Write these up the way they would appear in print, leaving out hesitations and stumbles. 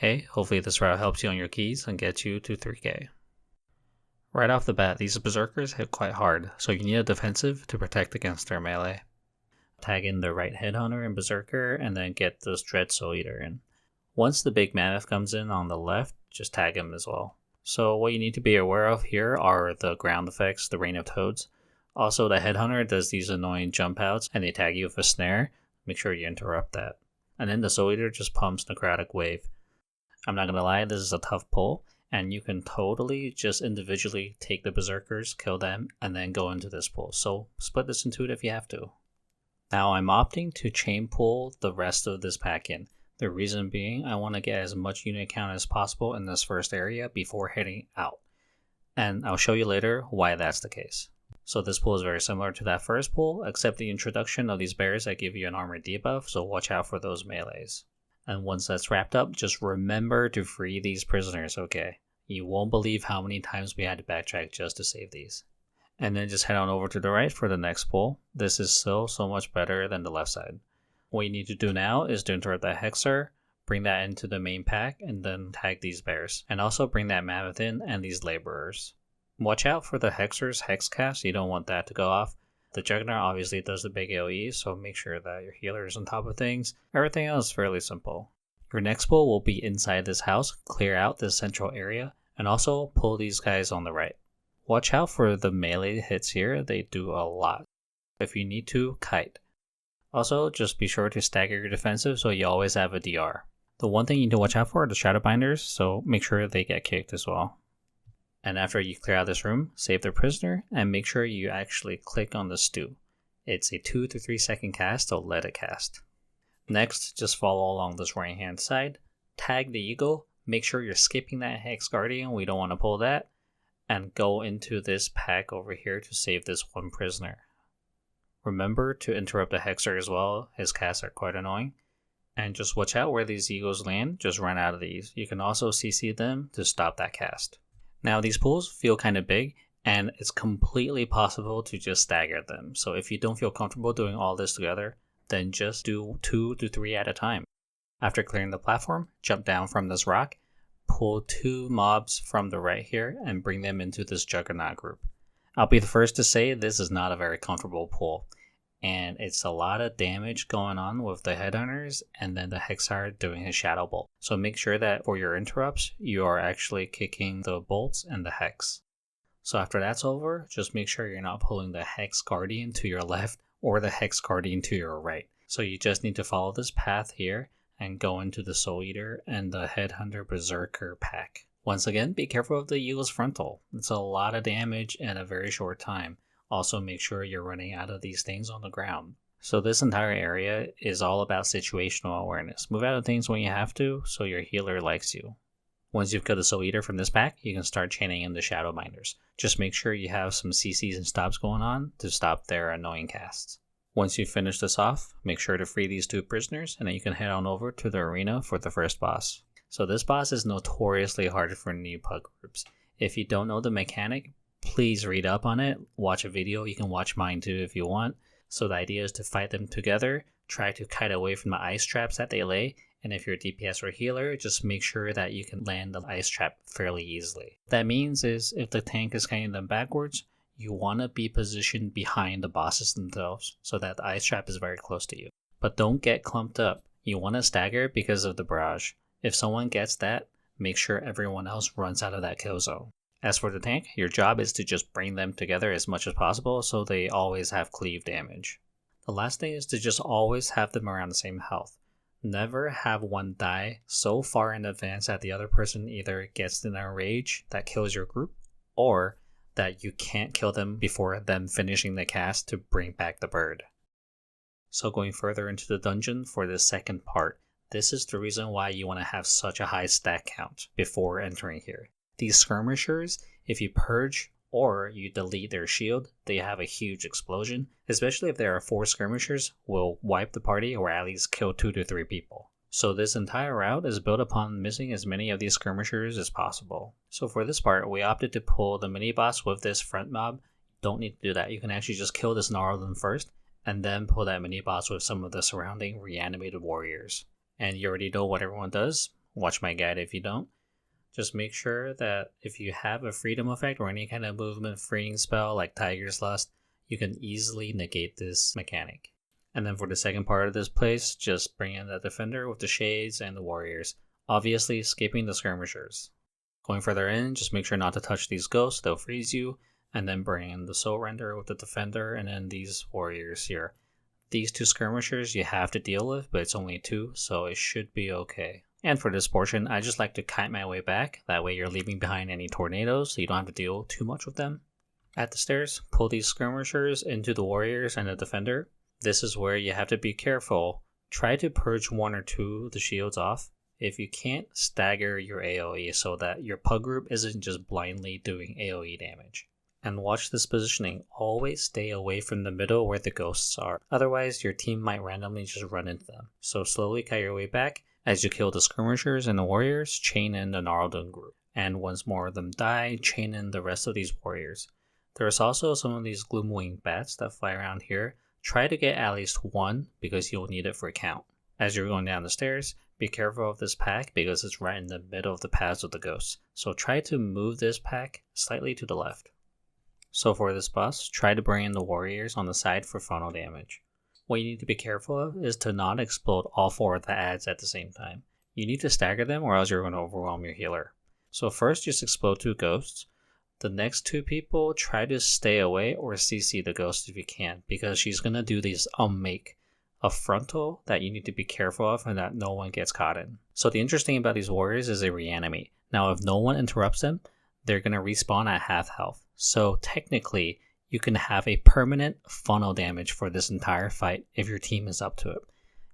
Hey, hopefully this route helps you on your keys and gets you to 3k. Right off the bat, these berserkers hit quite hard, so you need a defensive to protect against their melee. Tag in the right headhunter and berserker and then get this dread soul eater in. Once the big mammoth comes in on the left, just tag him as well. So what you need to be aware of here are the ground effects, the rain of toads. Also, the headhunter does these annoying jump outs and they tag you with a snare. Make sure you interrupt that. And then the soul eater just pumps necrotic wave. I'm not gonna lie, this is a tough pull, and you can totally just individually take the berserkers, kill them, and then go into this pull. So split this into it if you have to. Now I'm opting to chain pull the rest of this pack in. The reason being, I want to get as much unit count as possible in this first area before heading out. And I'll show you later why that's the case. So this pull is very similar to that first pull, except the introduction of these bears that give you an armor debuff, so watch out for those melees. And once that's wrapped up, just remember to free these prisoners, okay? You won't believe how many times we had to backtrack just to save these. And then just head on over to the right for the next pull. This is so much better than the left side. What you need to do now is to interrupt that Hexer, bring that into the main pack, and then tag these bears. And also bring that mammoth in and these laborers. Watch out for the Hexer's Hex cast, you don't want that to go off. The Juggernaut obviously does the big AoE, so make sure that your healer is on top of things. Everything else is fairly simple. Your next pull will be inside this house, clear out this central area, and also pull these guys on the right. Watch out for the melee hits here, they do a lot. If you need to, kite. Also, just be sure to stagger your defensive so you always have a DR. The one thing you need to watch out for are the Shadowbinders, so make sure they get kicked as well. And after you clear out this room, save the prisoner, and make sure you actually click on the stew. It's a 2 to 3 second cast, so let it cast. Next, just follow along this right hand side, tag the eagle, make sure you're skipping that Hex Guardian, we don't want to pull that, and go into this pack over here to save this one prisoner. Remember to interrupt the Hexer as well, his casts are quite annoying. And just watch out where these eagles land, just run out of these. You can also CC them to stop that cast. Now these pulls feel kind of big, and it's completely possible to just stagger them. So if you don't feel comfortable doing all this together, then just do 2 to 3 at a time. After clearing the platform, jump down from this rock, pull 2 mobs from the right here, and bring them into this Juggernaut group. I'll be the first to say this is not a very comfortable pull, and it's a lot of damage going on with the headhunters and then the Hexar doing his shadow bolt. So make sure that for your interrupts, you are actually kicking the bolts and the Hex. So after that's over, just make sure you're not pulling the Hex Guardian to your left or the Hex Guardian to your right. So you just need to follow this path here and go into the Soul Eater and the Headhunter Berserker pack. Once again, be careful of the Eagle's frontal. It's a lot of damage in a very short time. Also make sure you're running out of these things on the ground. So this entire area is all about situational awareness. Move out of things when you have to so your healer likes you. Once you've got the Soul Eater from this pack, you can start chaining in the Shadowbinders. Just make sure you have some CCs and stops going on to stop their annoying casts. Once you finish this off, make sure to free these 2 prisoners and then you can head on over to the arena for the first boss. So this boss is notoriously hard for new pug groups. If you don't know the mechanic, please read up on it, watch a video, you can watch mine too if you want. So the idea is to fight them together, try to kite away from the ice traps that they lay, and if you're a DPS or healer, just make sure that you can land the ice trap fairly easily. What that means is if the tank is kiting them backwards, you want to be positioned behind the bosses themselves so that the ice trap is very close to you. But don't get clumped up. You want to stagger because of the barrage. If someone gets that, make sure everyone else runs out of that kill zone. As for the tank, your job is to just bring them together as much as possible so they always have cleave damage. The last thing is to just always have them around the same health. Never have one die so far in advance that the other person either gets in a rage that kills your group or that you can't kill them before them finishing the cast to bring back the bird. So going further into the dungeon for the second part, this is the reason why you want to have such a high stack count before entering here. These skirmishers, if you purge or you delete their shield, they have a huge explosion, especially if there are 4 skirmishers, will wipe the party or at least kill 2 to 3 people. So this entire route is built upon missing as many of these skirmishers as possible. So for this part, we opted to pull the mini boss with this front mob. Don't need to do that, you can actually just kill this Gnarlden first, and then pull that mini boss with some of the surrounding reanimated warriors. And you already know what everyone does. watch my guide if you don't. Just make sure that if you have a freedom effect or any kind of movement freeing spell like Tiger's Lust, you can easily negate this mechanic. And then for the second part of this place, just bring in the defender with the shades and the warriors, obviously skipping the skirmishers. Going further in, just make sure not to touch these ghosts, they'll freeze you, and then bring in the soul render with the defender and then these warriors here. These 2 skirmishers you have to deal with, but it's only 2, so it should be okay. And for this portion, I just like to kite my way back, that way you're leaving behind any tornadoes so you don't have to deal too much with them. At the stairs, pull these skirmishers into the warriors and the defender. This is where you have to be careful. Try to purge 1 or 2 of the shields off. If you can't, stagger your AoE so that your pug group isn't just blindly doing AoE damage. And watch this positioning, always stay away from the middle where the ghosts are, otherwise your team might randomly just run into them. So slowly kite your way back. As you kill the skirmishers and the warriors, chain in the Gnarldun group. And once more of them die, chain in the rest of these warriors. There's also some of these gloomwing bats that fly around here. Try to get at least 1 because you'll need it for a count. As you're going down the stairs, be careful of this pack because it's right in the middle of the paths of the ghosts. So try to move this pack slightly to the left. So for this boss, try to bring in the warriors on the side for funnel damage. What you need to be careful of is to not explode all 4 of the adds at the same time. You need to stagger them or else you're going to overwhelm your healer. So first just explode 2 ghosts. The next 2 people, try to stay away or CC the ghost if you can, because she's going to do these make a frontal that you need to be careful of and that no one gets caught in. So the interesting about these warriors is they reanimate. Now if no one interrupts them, they're going to respawn at half health. So technically, you can have a permanent funnel damage for this entire fight if your team is up to it.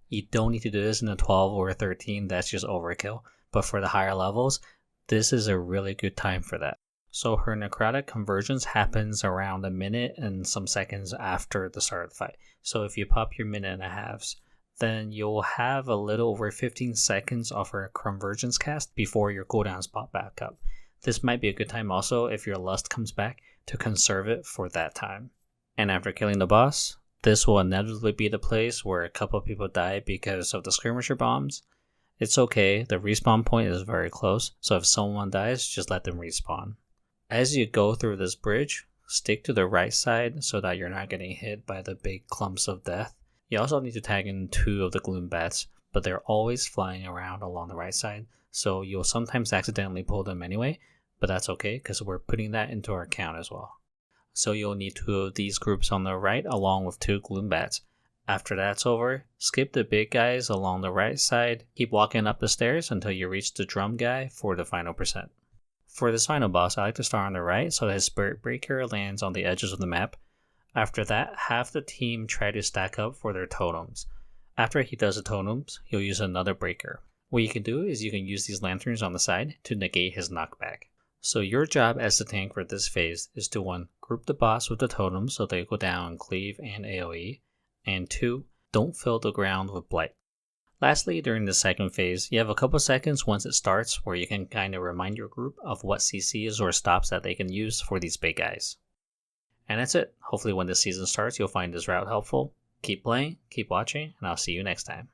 You don't need to do this in a 12 or a 13, that's just overkill. But for the higher levels, this is a really good time for that. So her necrotic convergence happens around a minute and some seconds after the start of the fight. So if you pop your minute and a halves, then you'll have a little over 15 seconds of her convergence cast before your cooldowns pop back up. This might be a good time also if your lust comes back to conserve it for that time. And after killing the boss, this will inevitably be the place where a couple of people die because of the skirmisher bombs. It's okay, the respawn point is very close, so if someone dies, just let them respawn. As you go through this bridge, stick to the right side so that you're not getting hit by the big clumps of death. You also need to tag in 2 of the gloom bats, but they're always flying around along the right side, so you'll sometimes accidentally pull them anyway, but that's okay because we're putting that into our count as well. So you'll need 2 of these groups on the right along with 2 gloom bats. After that's over, skip the big guys along the right side, keep walking up the stairs until you reach the drum guy for the final percent. For this final boss, I like to start on the right so that his Spirit Breaker lands on the edges of the map. After that, have the team try to stack up for their totems. After he does the totems, he'll use another breaker. What you can do is you can use these lanterns on the side to negate his knockback. So your job as the tank for this phase is to 1. Group the boss with the totems so they go down cleave and AoE, and 2. Don't fill the ground with blight. Lastly, during the second phase, you have a couple seconds once it starts where you can kind of remind your group of what CCs or stops that they can use for these big guys. And that's it. Hopefully when this season starts, you'll find this route helpful. Keep playing, keep watching, and I'll see you next time.